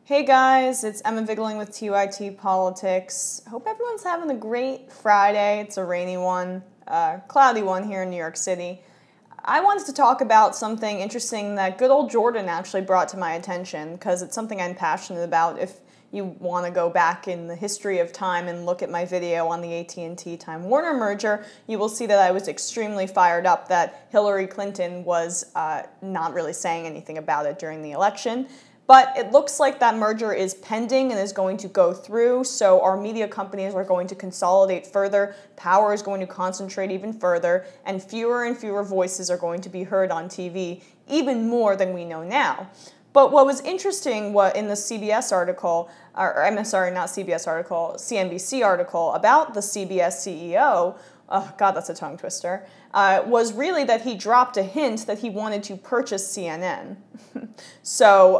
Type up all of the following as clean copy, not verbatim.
Hey guys, it's Emma Vigling with TYT Politics. Hope everyone's having a great Friday. It's a rainy one, cloudy one here in New York City. I wanted to talk about something interesting that good old Jordan actually brought to my attention because it's something I'm passionate about. If you want to go back in the history of time and look at my video on the AT&T Time Warner merger, you will see that I was extremely fired up that Hillary Clinton was not really saying anything about it during the election. But it looks like that merger is pending and is going to go through, so our media companies are going to consolidate further, power is going to concentrate even further, and fewer voices are going to be heard on TV, even more than we know now. But what was interesting in the CBS article, I'm sorry, not CBS article, CNBC article about the CBS CEO, oh God, that's a tongue twister, was really that he dropped a hint that he wanted to purchase CNN. So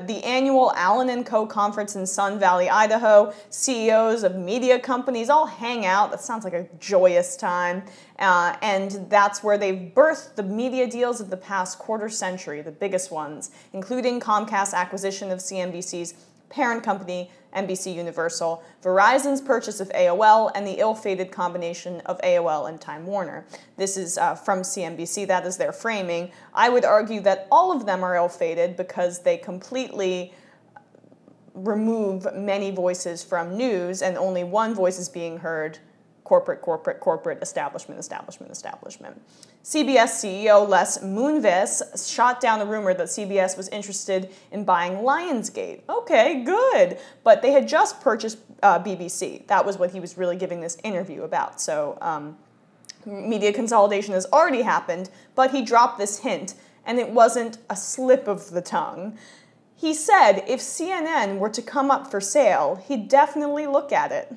the annual Allen & Co. conference in Sun Valley, Idaho, CEOs of media companies all hang out. That sounds like a joyous time. And that's where they've birthed the media deals of the past quarter century, the biggest ones, including Comcast's acquisition of CNBC's parent company, NBC Universal, Verizon's purchase of AOL, and the ill-fated combination of AOL and Time Warner. This is from CNBC, that is their framing. I would argue that all of them are ill-fated because they completely remove many voices from news and only one voice is being heard: corporate, establishment. CBS CEO Les Moonves shot down the rumor that CBS was interested in buying Lionsgate. Okay, good. But they had just purchased BBC. That was what he was really giving this interview about. So media consolidation has already happened, but he dropped this hint, and it wasn't a slip of the tongue. He said if CNN were to come up for sale, he'd definitely look at it.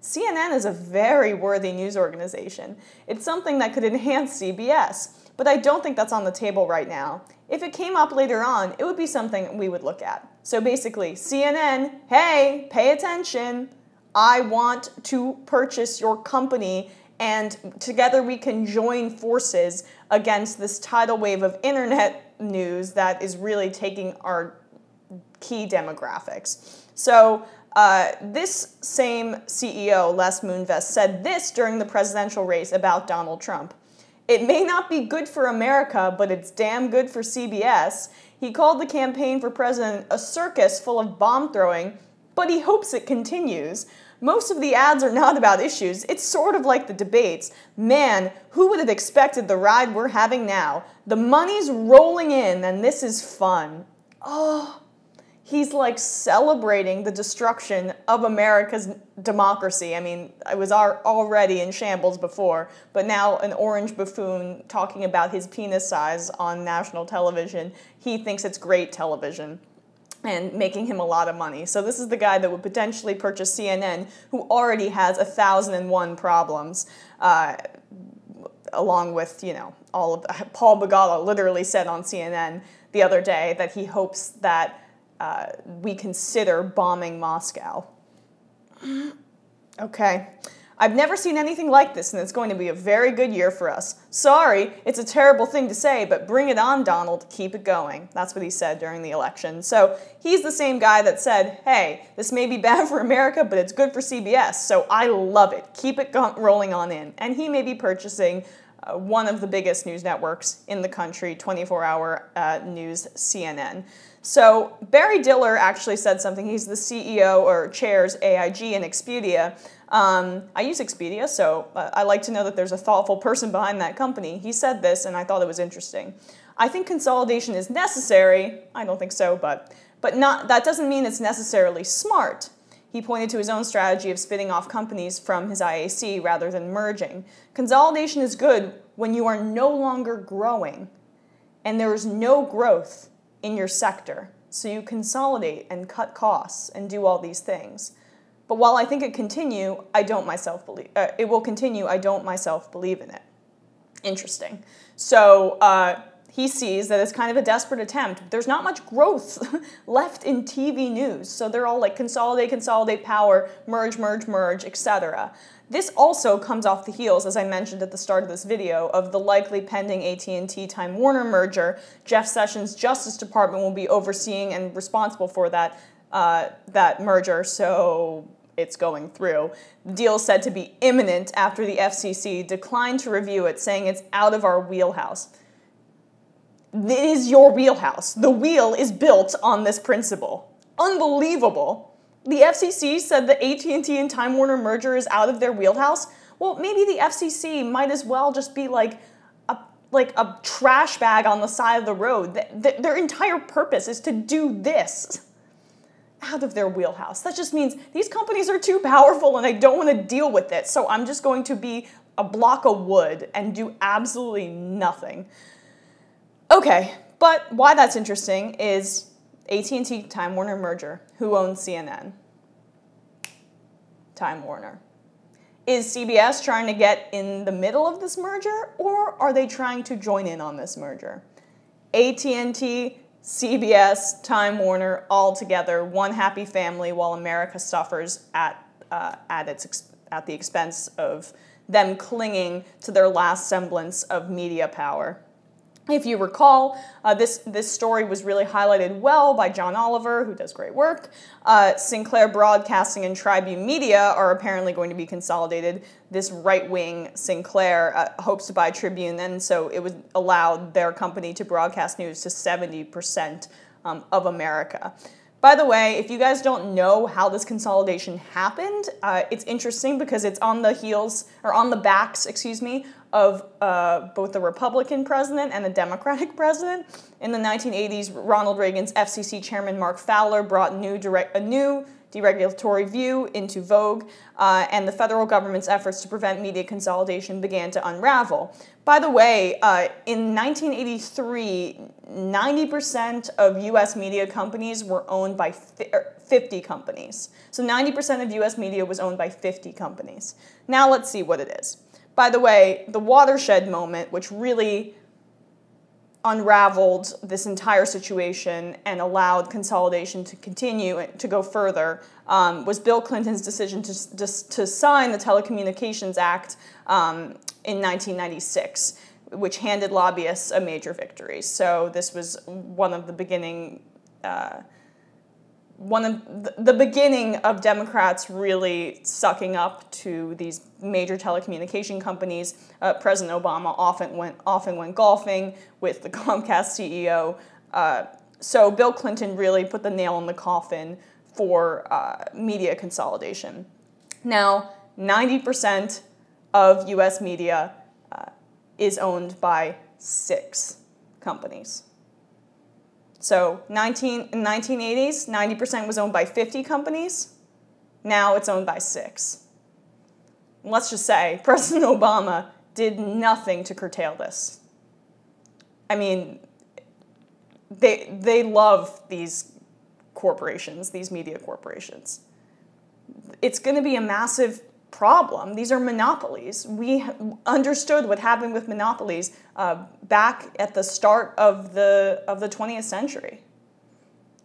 CNN is a very worthy news organization. It's something that could enhance CBS, but I don't think that's on the table right now. If it came up later on, it would be something we would look at. So basically, CNN, hey, pay attention. I want to purchase your company, and together we can join forces against this tidal wave of internet news that is really taking our key demographics. So this same CEO, Les Moonves, said this during the presidential race about Donald Trump. It may not be good for America, but it's damn good for CBS. He called the campaign for president a circus full of bomb throwing, but he hopes it continues. Most of the ads are not about issues. It's sort of like the debates. Man, who would have expected the ride we're having now? The money's rolling in, and this is fun. Oh. He's like celebrating the destruction of America's democracy. I mean, it was already in shambles before, but now an orange buffoon talking about his penis size on national television, he thinks it's great television and making him a lot of money. So this is the guy that would potentially purchase CNN, who already has 1,001 problems, along with, all of Paul Begala literally said on CNN the other day that he hopes that we consider bombing Moscow. Okay. I've never seen anything like this, and it's going to be a very good year for us. Sorry, it's a terrible thing to say, but bring it on, Donald. Keep it going. That's what he said during the election. So he's the same guy that said, hey, this may be bad for America, but it's good for CBS, so I love it. Keep it rolling on in. And he may be purchasing one of the biggest news networks in the country, 24-hour news, CNN. So Barry Diller actually said something. He's the CEO or chairs AIG and Expedia. I use Expedia, so I like to know that there's a thoughtful person behind that company. He said this, and I thought it was interesting. I think consolidation is necessary. I don't think so, but that doesn't mean it's necessarily smart. He pointed to his own strategy of spinning off companies from his IAC rather than merging. Consolidation is good when you are no longer growing, and there is no growth in your sector. So you consolidate and cut costs and do all these things. But while I think it will continue, I don't myself believe in it. Interesting. So he sees that it's kind of a desperate attempt. There's not much growth left in TV news. So they're all like consolidate power, merge, etc. This also comes off the heels, as I mentioned at the start of this video, of the likely pending AT&T Time Warner merger. Jeff Sessions' Justice Department will be overseeing and responsible for that. that merger, so it's going through. The deal is said to be imminent after the FCC declined to review it, saying it's out of our wheelhouse. It is your wheelhouse. The wheel is built on this principle. Unbelievable. The FCC said the AT&T and Time Warner merger is out of their wheelhouse. Well, maybe the FCC might as well just be like a trash bag on the side of the road. Their entire purpose is to do this. Out of their wheelhouse. That just means these companies are too powerful and I don't want to deal with it, so I'm just going to be a block of wood and do absolutely nothing. Okay, but why that's interesting is AT&T Time Warner merger. Who owns CNN? Time Warner. Is CBS trying to get in the middle of this merger, or are they trying to join in on this merger? AT&T, CBS, Time Warner, all together, one happy family, while America suffers at the expense of them clinging to their last semblance of media power. If you recall, this story was really highlighted well by John Oliver, who does great work. Sinclair Broadcasting and Tribune Media are apparently going to be consolidated. This right-wing Sinclair hopes to buy Tribune, and so it would allow their company to broadcast news to 70% of America. By the way, if you guys don't know how this consolidation happened, it's interesting because it's on the backs, of both the Republican president and the Democratic president. In the 1980s, Ronald Reagan's FCC chairman Mark Fowler brought a new deregulatory view into vogue, and the federal government's efforts to prevent media consolidation began to unravel. By the way, in 1983, 90% of U.S. media companies were owned by 50 companies. So 90% of U.S. media was owned by 50 companies. Now let's see what it is. By the way, the watershed moment, which really unraveled this entire situation and allowed consolidation to continue to go further, was Bill Clinton's decision to sign the Telecommunications Act in 1996, which handed lobbyists a major victory. So this was one of the beginning of Democrats really sucking up to these major telecommunication companies. President Obama often went golfing with the Comcast CEO. So Bill Clinton really put the nail in the coffin for media consolidation. Now, 90% of U.S. media is owned by 6 companies. So in the 1980s, 90% was owned by 50 companies. Now it's owned by 6. Let's just say President Obama did nothing to curtail this. I mean, they love these corporations, these media corporations. It's going to be a massive problem. These are monopolies. We understood what happened with monopolies back at the start of the 20th century.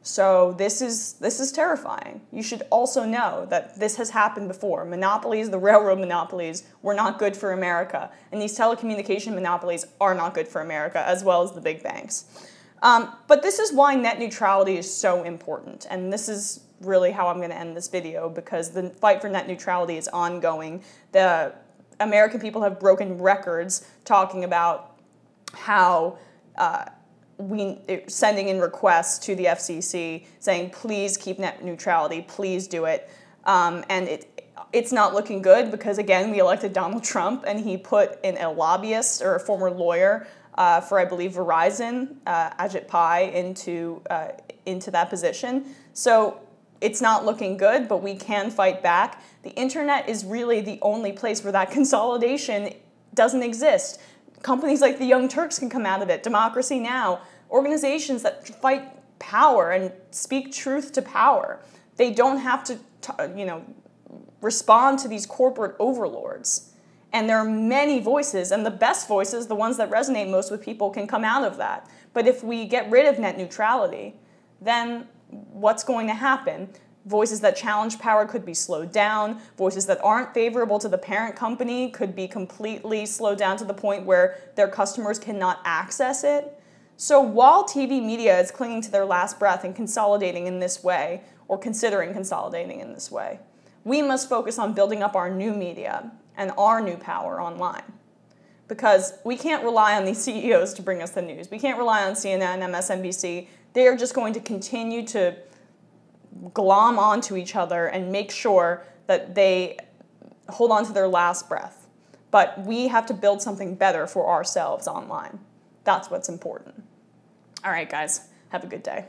So this is terrifying. You should also know that this has happened before. Monopolies, the railroad monopolies, were not good for America, and these telecommunication monopolies are not good for America, as well as the big banks. But this is why net neutrality is so important, and this is really how I'm going to end this video, because the fight for net neutrality is ongoing. The American people have broken records talking about how sending in requests to the FCC saying, please keep net neutrality, please do it. And it's not looking good because, again, we elected Donald Trump, and he put in a lobbyist or a former lawyer for, I believe, Verizon, Ajit Pai, into that position. So it's not looking good, but we can fight back. The internet is really the only place where that consolidation doesn't exist. Companies like the Young Turks can come out of it, Democracy Now!, organizations that fight power and speak truth to power. They don't have to, respond to these corporate overlords. And there are many voices, and the best voices, the ones that resonate most with people, can come out of that. But if we get rid of net neutrality, then what's going to happen? Voices that challenge power could be slowed down. Voices that aren't favorable to the parent company could be completely slowed down to the point where their customers cannot access it. So while TV media is clinging to their last breath and consolidating in this way, or considering consolidating in this way, we must focus on building up our new media and our new power online. Because we can't rely on these CEOs to bring us the news. We can't rely on CNN, MSNBC. They are just going to continue to glom onto each other and make sure that they hold on to their last breath. But we have to build something better for ourselves online. That's what's important. All right, guys, have a good day.